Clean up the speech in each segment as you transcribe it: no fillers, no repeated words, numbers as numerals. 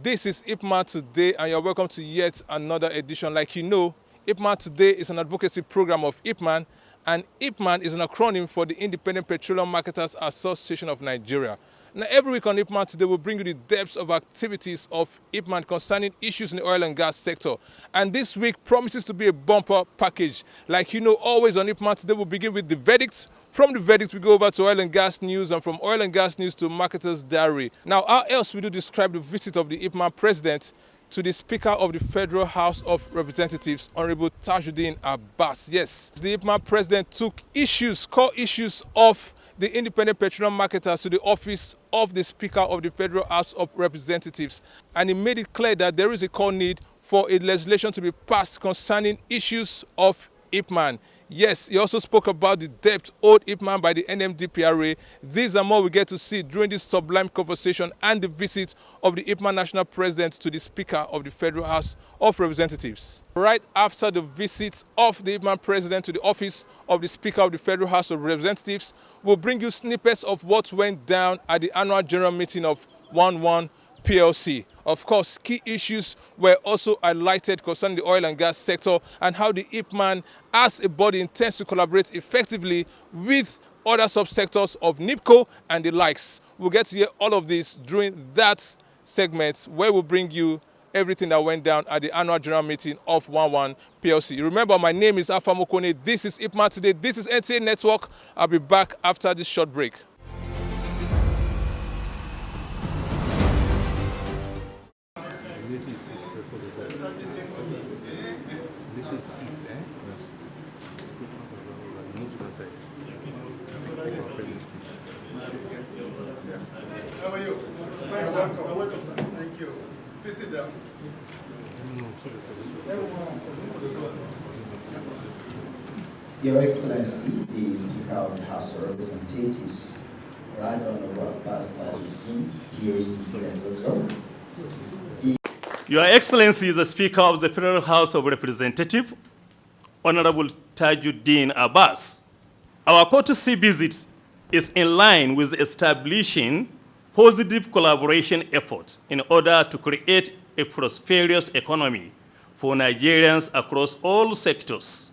This is Ipman Today, and you're welcome to yet another edition. Like you know, Ipman Today is an advocacy program of Ipman, and Ipman is an acronym for the Independent Petroleum Marketers Association of Nigeria. Now, every week on Ipman Today, we'll bring you the depths of activities of Ipman concerning issues in the oil and gas sector. And this week promises to be a bumper package. Like you know, always on Ipman Today, we'll begin with the verdict. From the verdict, we go over to oil and gas news, and from oil and gas news to marketer's diary. Now, how else would you describe the visit of the Ipman president to the Speaker of the Federal House of Representatives, Honorable TAJUDEEN ABBAS? Yes, the Ipman president took core issues of the independent petroleum marketers to the office of the Speaker of the Federal House of Representatives, and he made it clear that there is a core need for a legislation to be passed concerning issues of Ipman. Yes, he also spoke about the debt owed Ipman by the NMDPRA. These are more we get to see during this sublime conversation and the visit of the Ipman national president to the Speaker of the Federal House of Representatives. Right after the visit of the Ipman president to the office of the Speaker of the Federal House of Representatives, we'll bring you snippets of what went down at the annual general meeting of 11 PLC. Of course, key issues were also highlighted concerning the oil and gas sector and how the Ipman as a body intends to collaborate effectively with other subsectors of NIPCO and the likes. We'll get to hear all of this during that segment where we'll bring you everything that went down at the annual general meeting of 11 PLC. Remember, my name is Alpha Mokone. This is Ipman Today. This is NTA Network. I'll be back after this short break. How are you? Welcome, sir. Thank you. Please sit down. Your Excellency, the Speaker of the House of Representatives, Right Honorable ABBAS TAJUDEEN, PhD, SSO. Your Excellency, the Speaker of the Federal House of Representatives, Honorable TAJUDEEN ABBAS. Our courtesy visit is in line with establishing positive collaboration efforts in order to create a prosperous economy for Nigerians across all sectors.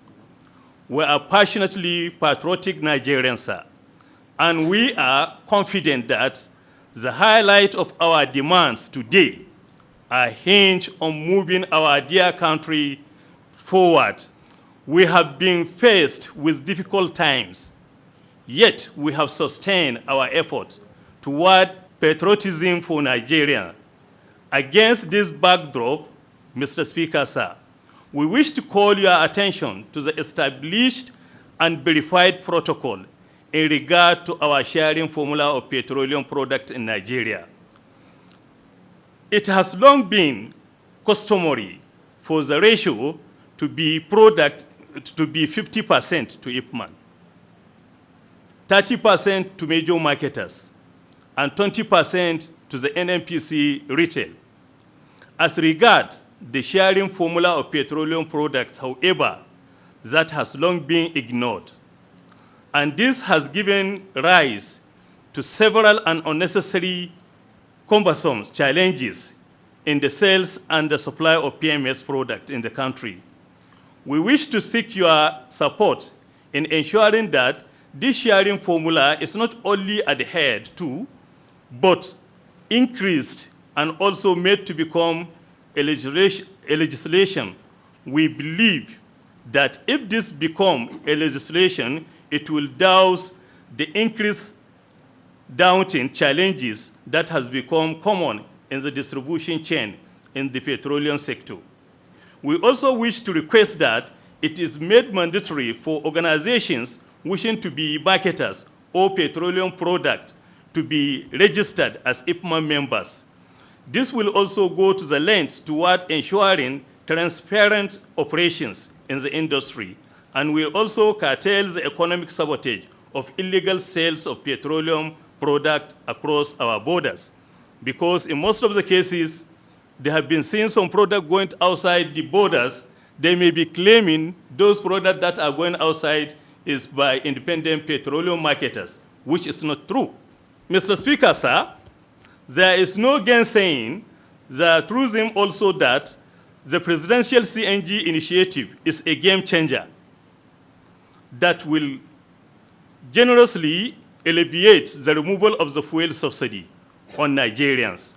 We are passionately patriotic Nigerians, sir, and we are confident that the highlight of our demands today are hinged on moving our dear country forward. We have been faced with difficult times, yet we have sustained our efforts toward patriotism for Nigeria. Against this backdrop, Mr. Speaker, sir, we wish to call your attention to the established and verified protocol in regard to our sharing formula of petroleum products in Nigeria. It has long been customary for the ratio to be 50% to Ipman, 30% to major marketers, and 20% to the NNPC retail. As regards the sharing formula of petroleum products, however, that has long been ignored. And this has given rise to several and unnecessary cumbersome challenges in the sales and the supply of PMS products in the country. We wish to seek your support in ensuring that this sharing formula is not only adhered to, but increased and also made to become a legislation. We believe that if this becomes a legislation, it will douse the increased daunting challenges that has become common in the distribution chain in the petroleum sector. We also wish to request that it is made mandatory for organizations wishing to be marketers or petroleum product to be registered as Ipman members. This will also go to the lengths toward ensuring transparent operations in the industry, and will also curtail the economic sabotage of illegal sales of petroleum product across our borders. Because in most of the cases, they have been seeing some product going outside the borders. They may be claiming those products that are going outside is by independent petroleum marketers, which is not true. Mr. Speaker, sir, there is no gainsaying The truism also that the presidential CNG initiative is a game changer that will generously alleviate the removal of the fuel subsidy on Nigerians.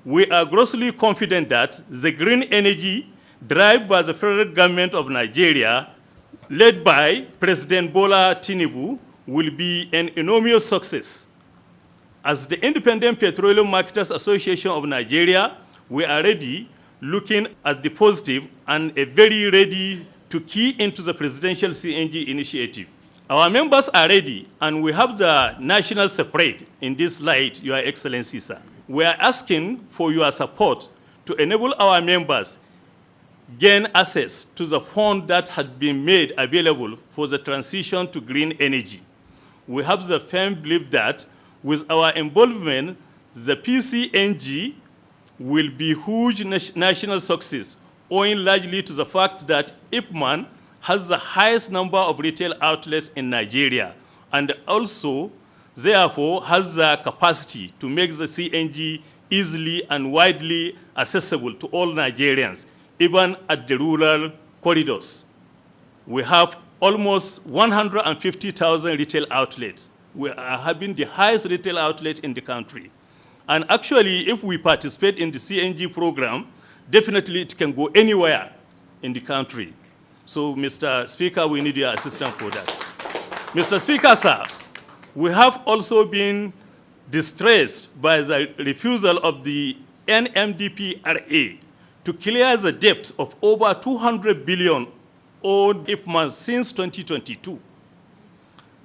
We are grossly confident that the green energy drive by the federal government of Nigeria, led by President Bola Tinubu, will be an enormous success. As the Independent Petroleum Marketers Association of Nigeria, we are ready, looking at the positive and very ready to key into the presidential CNG initiative. Our members are ready, and we have the national separate in this light, Your Excellency, sir. We are asking for your support to enable our members gain access to the fund that had been made available for the transition to green energy. We have the firm belief that with our involvement, the PCNG will be huge national success, owing largely to the fact that Ipman has the highest number of retail outlets in Nigeria, and also, therefore, has the capacity to make the CNG easily and widely accessible to all Nigerians, even at the rural corridors. We have almost 150,000 retail outlets. We are having the highest retail outlet in the country. And actually, if we participate in the CNG program, definitely it can go anywhere in the country. So, Mr. Speaker, we need your assistance for that. Mr. Speaker, sir, we have also been distressed by the refusal of the NMDPRA to clear the debt of over 200 billion owed Ipman'S since 2022.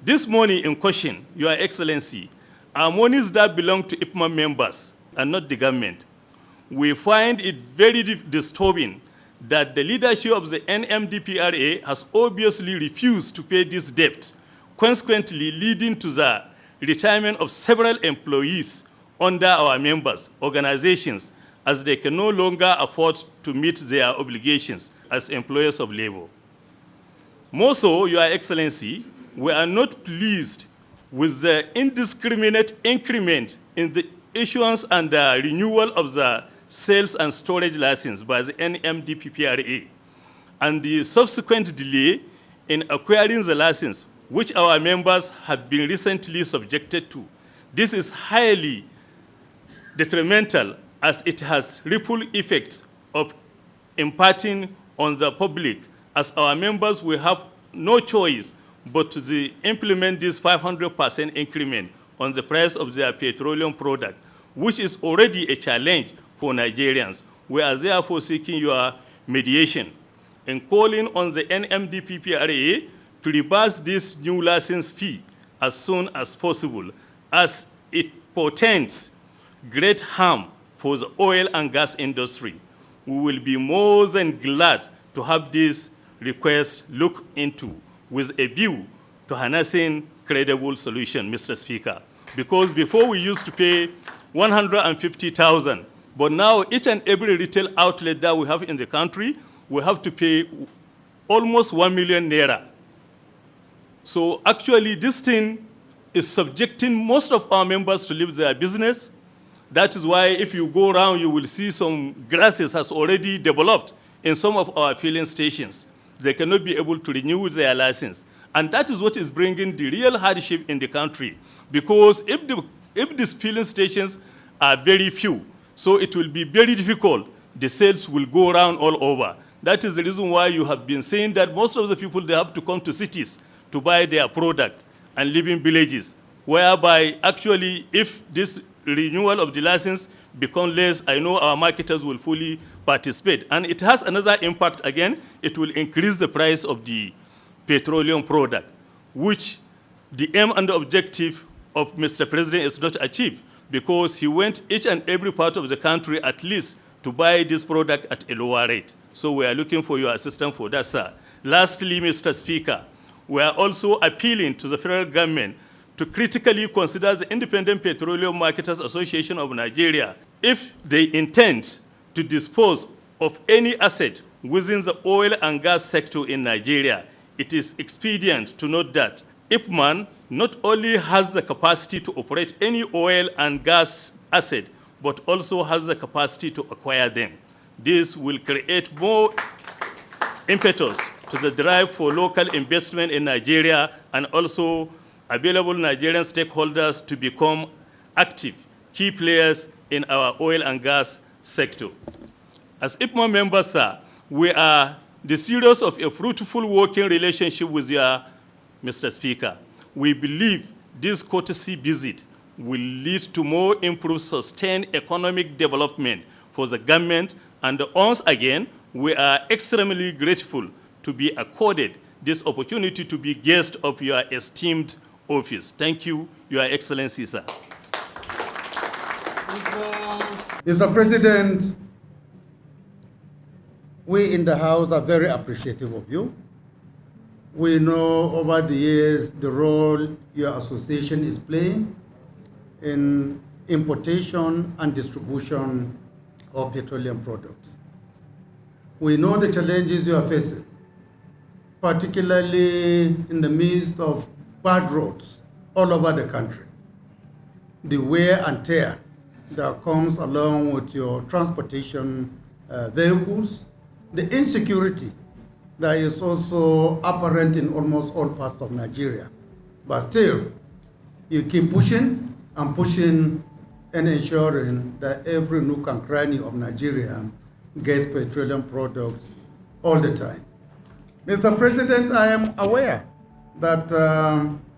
This money in question, Your Excellency, are monies that belong to Ipman members and not the government. We find it very disturbing that the leadership of the NMDPRA has obviously refused to pay this debt, consequently leading to the retirement of several employees under our members' organizations, as they can no longer afford to meet their obligations as employers of labor. More so, Your Excellency, we are not pleased with the indiscriminate increment in the issuance and the renewal of the sales and storage license by the NMDPRA, and the subsequent delay in acquiring the license, which our members have been recently subjected to. This is highly detrimental, as it has ripple effects of imparting on the public, as our members will have no choice but to implement this 500% increment on the price of their petroleum product, which is already a challenge for Nigerians. We are therefore seeking your mediation in calling on the NMDPRA to reverse this new license fee as soon as possible, as it portends great harm for the oil and gas industry. We will be more than glad to have this request looked into with a view to harnessing credible solution, Mr. Speaker. Because before we used to pay 150,000, but now each and every retail outlet that we have in the country, we have to pay almost 1 million naira. So actually this thing is subjecting most of our members to leave their business. That is why if you go around, you will see some grasses has already developed in some of our filling stations. They cannot be able to renew their license. And that is what is bringing the real hardship in the country. Because if these filling stations are very few, so it will be very difficult. The sales will go around all over. That is the reason why you have been saying that most of the people, they have to come to cities to buy their product and live in villages, whereby actually if this renewal of the license becomes less, I know our marketers will fully participate. And it has another impact again. It will increase the price of the petroleum product, which the aim and the objective of Mr. President is not achieved, because he went each and every part of the country at least to buy this product at a lower rate. So we are looking for your assistance for that, sir. Lastly, Mr. Speaker, we are also appealing to the federal government to critically consider the Independent Petroleum Marketers Association of Nigeria if they intend to dispose of any asset within the oil and gas sector in Nigeria. It is expedient to note that Ipman not only has the capacity to operate any oil and gas asset, but also has the capacity to acquire them. This will create more impetus to the drive for local investment in Nigeria and also available Nigerian stakeholders to become active key players in our oil and gas sector. As IPMAN members, sir, we are desirous of a fruitful working relationship with you, Mr. Speaker. We believe this courtesy visit will lead to more improved, sustained economic development for the government, and once again, we are extremely grateful to be accorded this opportunity to be guest of your esteemed office. Thank you, Your Excellency, sir. Mr. President, we in the House are very appreciative of you. We know over the years the role your association is playing in importation and distribution of petroleum products. We know the challenges you are facing, particularly in the midst of bad roads all over the country. The wear and tear that comes along with your transportation vehicles, the insecurity that is also apparent in almost all parts of Nigeria. But still, you keep pushing and pushing and ensuring that every nook and cranny of Nigeria gets petroleum products all the time. Mr. President, I am aware that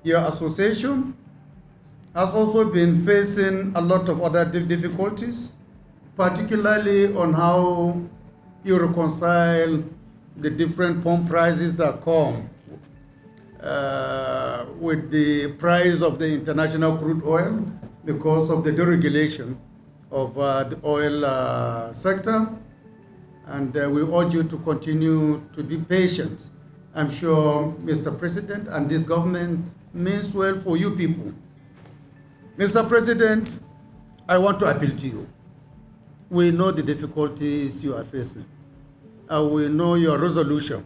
your association has also been facing a lot of other difficulties, particularly on how you reconcile the different pump prices that come with the price of the international crude oil because of the deregulation of the oil sector. And we urge you to continue to be patient. I'm sure Mr. President and this government means well for you people. Mr. President, I want to appeal to you. We know the difficulties you are facing. We know your resolution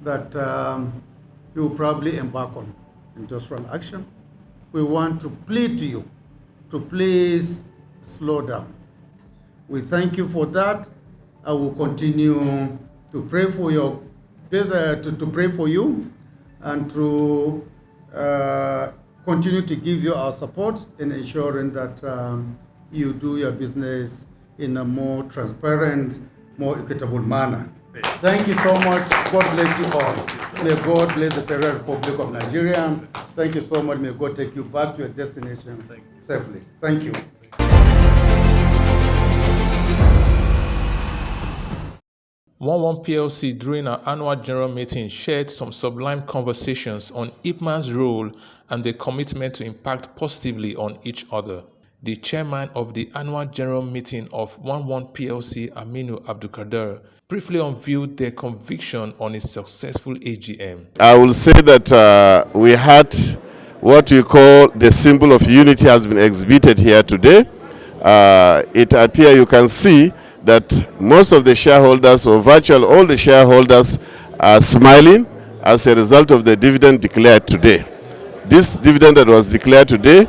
that you will probably embark on industrial action. We want to plead to you to please slow down. We thank you for that. I will continue to pray for your to pray for you and to continue to give you our support in ensuring that you do your business in a more transparent, more equitable manner. Thank you so much. God bless you all. May God bless the Federal Republic of Nigeria. Thank you so much. May God take you back to your destinations safely. Thank you. One PLC during our annual general meeting shared some sublime conversations on Ipman'S role and the commitment to impact positively on each other. The chairman of the annual general meeting of 11 PLC, Aminu Abdulkader, briefly unveiled their conviction on a successful AGM. I will say that we had what we call the symbol of unity has been exhibited here today. It appears you can see that most of the shareholders, or virtually all the shareholders, are smiling as a result of the dividend declared today. This dividend that was declared today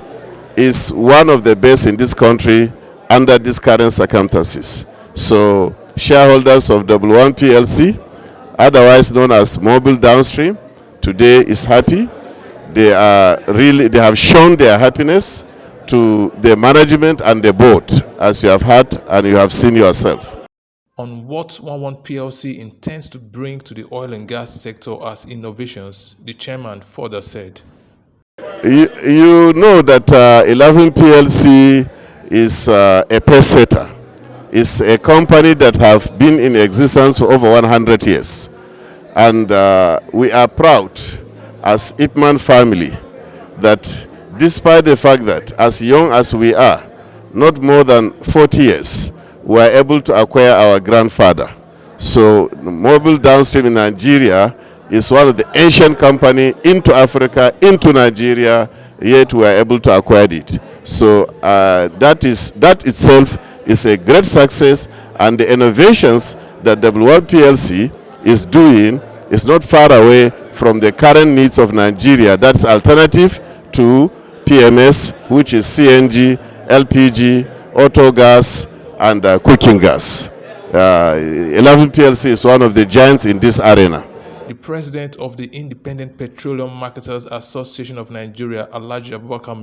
is one of the best in this country under these current circumstances. So shareholders of 11 PLC, otherwise known as Mobile Downstream, today is happy. They have shown their happiness to the management and the board, as you have heard and you have seen yourself. On what 11 PLC intends to bring to the oil and gas sector as innovations, the chairman further said. You know that 11 PLC is a pace setter. It's a company that have been in existence for over 100 years. And we are proud as Ipman family that despite the fact that as young as we are, not more than 40 years, we are able to acquire our grandfather. So Mobile Downstream in Nigeria is one of the Asian companies into Africa, into Nigeria, yet we are able to acquire it. So that itself is a great success, and the innovations that W1 PLC is doing is not far away from the current needs of Nigeria. That's alternative to PMS, which is CNG, LPG, auto gas, and cooking gas. 11 PLC is one of the giants in this arena. The president of the Independent Petroleum Marketers Association of Nigeria, Alhaji Abubakar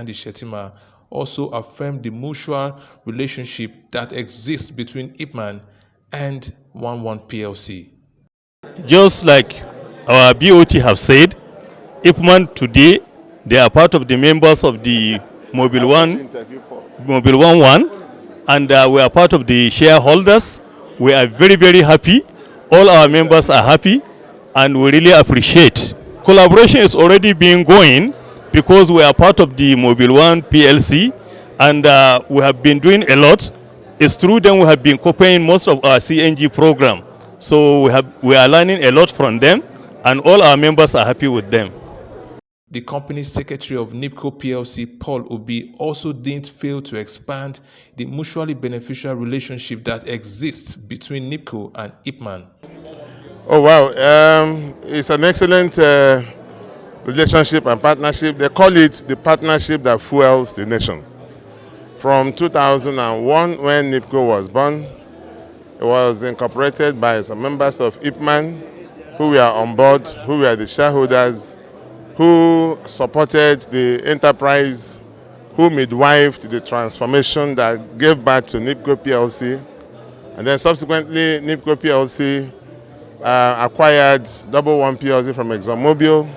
Shettima, also affirmed the mutual relationship that exists between Ipman and 11 PLC. Just like our BOT have said, Ipman today, they are part of the members of the Mobile 1, and we are part of the shareholders. We are very, very happy. All our members are happy, and we really appreciate. Collaboration is already being going because we are part of the Mobile 1 PLC, and we have been doing a lot. It's through them we have been copying most of our CNG program. So we are learning a lot from them, and all our members are happy with them. The company secretary of NIPCO PLC, Paul Obi, also didn't fail to expand the mutually beneficial relationship that exists between NIPCO and Ipman. Oh wow, it's an excellent relationship and partnership. They call it the partnership that fuels the nation. From 2001, when NIPCO was born, it was incorporated by some members of Ipman who were on board, who were the shareholders, who supported the enterprise, who midwifed the transformation that gave birth to NIPCO PLC. And then subsequently, NIPCO PLC acquired 11 PLC from ExxonMobil,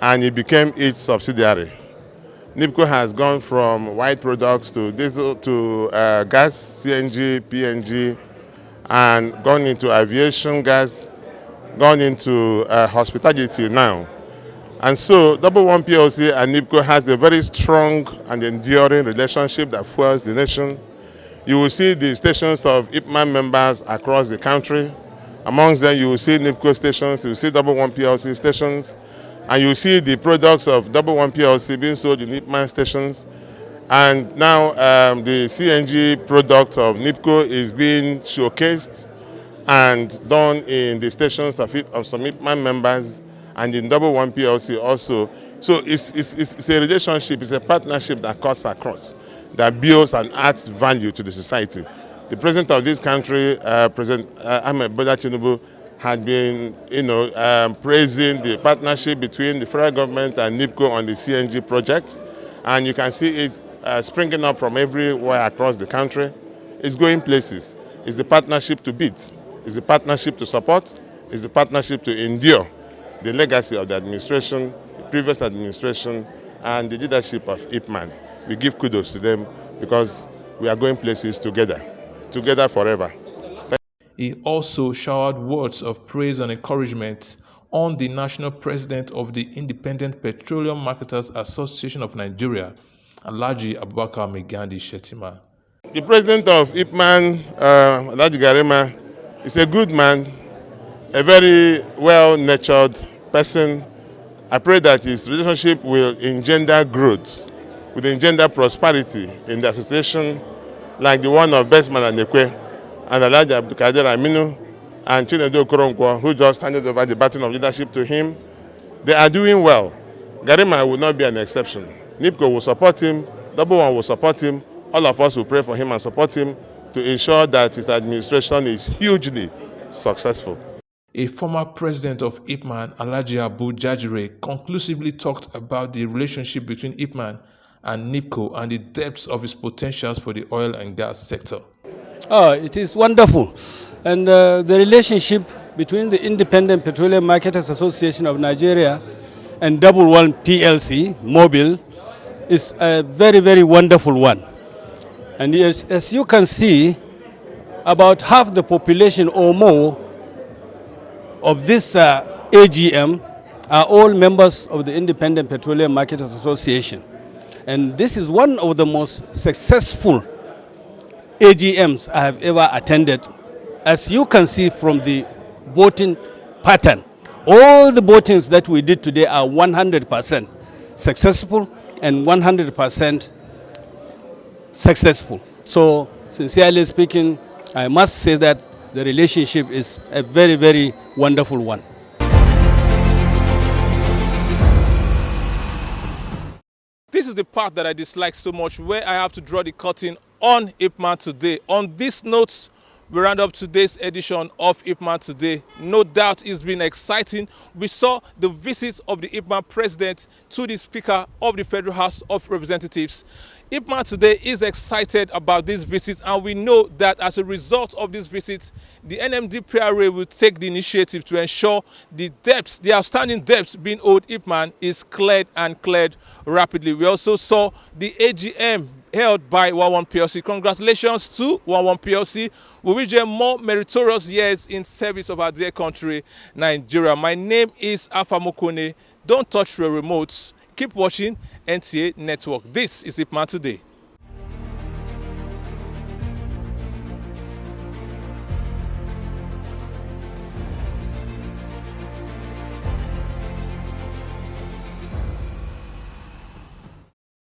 and it became its subsidiary. NIPCO has gone from white products to diesel to gas, CNG, PNG, and gone into aviation gas, gone into hospitality now. And so 11 PLC and NIPCO has a very strong and enduring relationship that fuels the nation. You will see the stations of Ipman members across the country. Amongst them, you will see NIPCO stations, you will see 11 PLC stations, and you will see the products of 11 PLC being sold in Ipman stations. And now the CNG product of NIPCO is being showcased and done in the stations of some Ipman members and in 11 PLC also. So it's a relationship, it's a partnership that cuts across, that builds and adds value to the society. The president of this country, President Ahmed Bola Tinubu, had been, praising the partnership between the federal government and NIPCO on the CNG project, and you can see it springing up from everywhere across the country. It's going places. It's the partnership to beat. It's the partnership to support. It's the partnership to endure the legacy of the administration, the previous administration, and the leadership of Ipman. We give kudos to them because we are going places together forever. He also showered words of praise and encouragement on the national president of the Independent Petroleum Marketers Association of Nigeria, Alhaji Abubakar Shettima. The president of Ipman, Alhaji Garema, is a good man, a very well-natured person. I pray that his relationship will engender growth, will engender prosperity in the association, like the one of Bestman and Nekwe, and Alhaji Abdulkader Aminu, and Chinedu Okoronkwo, who just handed over the baton of leadership to him. They are doing well. Garema will not be an exception. NIPCO will support him, 11 will support him, all of us will pray for him and support him to ensure that his administration is hugely successful. A former president of Ipman, Alhaji ABUJA, conclusively talked about the relationship between Ipman and NIPCO and the depths of its potentials for the oil and gas sector. Oh, it is wonderful. And the relationship between the Independent Petroleum Marketers Association of Nigeria and 11 PLC, Mobile, is a very, very wonderful one. And as you can see, about half the population or more of this AGM are all members of the Independent Petroleum Marketers Association. And this is one of the most successful AGMs I have ever attended. As you can see from the voting pattern, all the votings that we did today are 100% successful and 100% successful. So, sincerely speaking, I must say that the relationship is a very, very wonderful one. This is the part that I dislike so much, where I have to draw the curtain on Ipman Today. On this note, we round up today's edition of Ipman Today. No doubt it's been exciting. We saw the visit of the Ipman president to the Speaker of the Federal House of Representatives. Ipman Today is excited about this visit, and we know that as a result of this visit, the NMDPRA will take the initiative to ensure the debts, the outstanding debts being owed Ipman is cleared and cleared rapidly. We also saw the AGM held by 11 PLC. Congratulations to 11 PLC. We wish them more meritorious years in service of our dear country, Nigeria. My name is Alpha Mokone. Don't touch your remotes. Keep watching NTA Network. This is Ipman Today.